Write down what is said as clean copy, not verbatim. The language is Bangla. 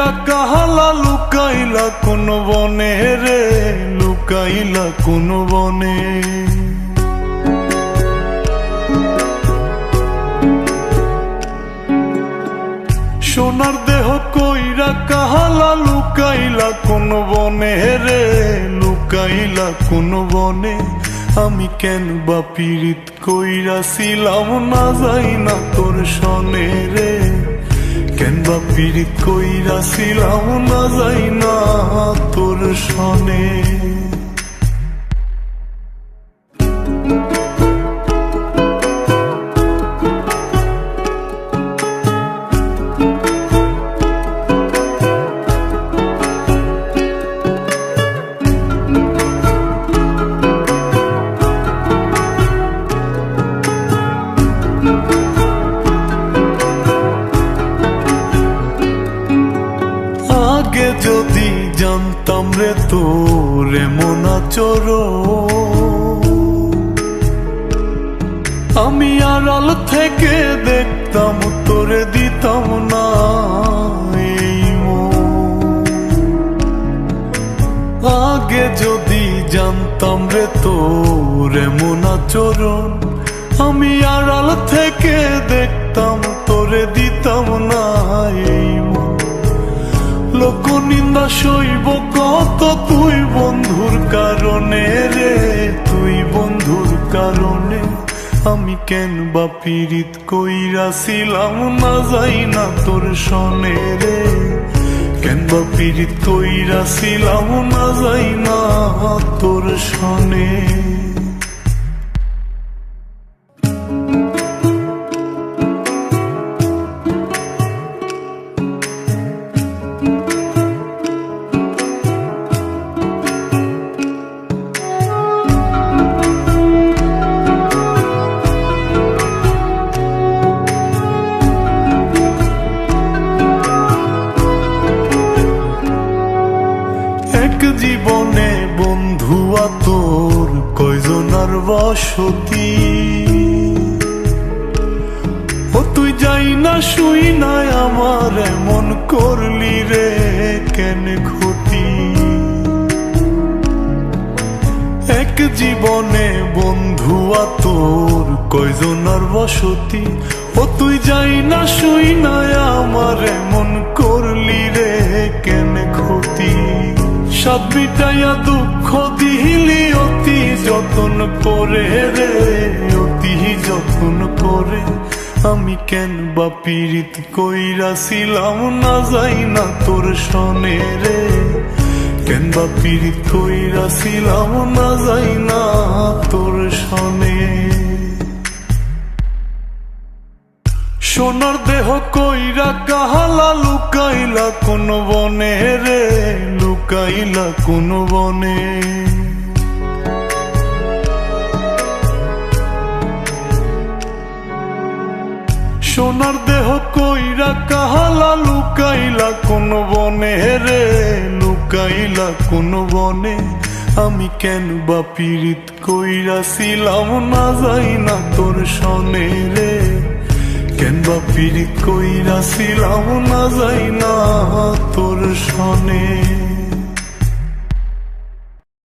কইরা কাহালা লুকাইলা কোন বনে রে, লুকাইলা কোন বনে। সোনার দেহ কইরা কাহালা লুকাইলা কোন বনে রে, লুকাইলা কোন বনে। আমি কেন বা পীড়িত কইরাছিলাম না যাই না তোর সনে রে, কেন বা পীড়িত কইরাছিলাম না যাই না তোর সনে। আগে যদি জানতাম রে তোর এমন আচরণ, আমি আড়াল থেকে দেখতাম তোরে দিতাম না এই মন। আগে যদি জানতাম রে তোর এমন আচরণ, আমি আড়াল থেকে দেখতাম তোরে দিতাম না এই মন। লোক নিন্দা সইব কত তুই বন্ধুর কারণে রে, তুই বন্ধুর কারণে। আমি কেন বা পীড়িত কইরাছিলাম না যাই না তোর সনে রে, কেন বা পীড়িত কইরাছিলাম না যাই না তোর সনে। জীবনে বন্ধু তোর কয়জনার বসতি, ও তুই যাই না শুই নাই আমার এমন করলি রে কেন ক্ষতি। এক জীবনে বন্ধু তোর কয়জনার বসতি, ও তুই যাই না শুই নাই আমার এমন করলি রে কেন ক্ষতি। সাত মিটাইয়া দুঃখ দিলি অতি যতন করে রে, অতি যতন করে। আমি কেন বা পীড়িত কইরাছিলাম না যাই না তোর সনে রে, কেন বা পীড়িত কইরাছিলাম না যাই না তোর সনে। সোনার দেহ কইরা কাহালা লুকাইলা কোন বনে রে, লুকাইলা কোন বনে। সোনার দেহ কইরা কাহালা লুকাইলা কোন বনে রে, লুকাইলা কোন বনে। আমি কেন বা পীড়িত কইরাছিলাম না যাই না তোর সনে রে, কেন বা পীড়িত কইরাছিলাম না যাই না তোর সনে।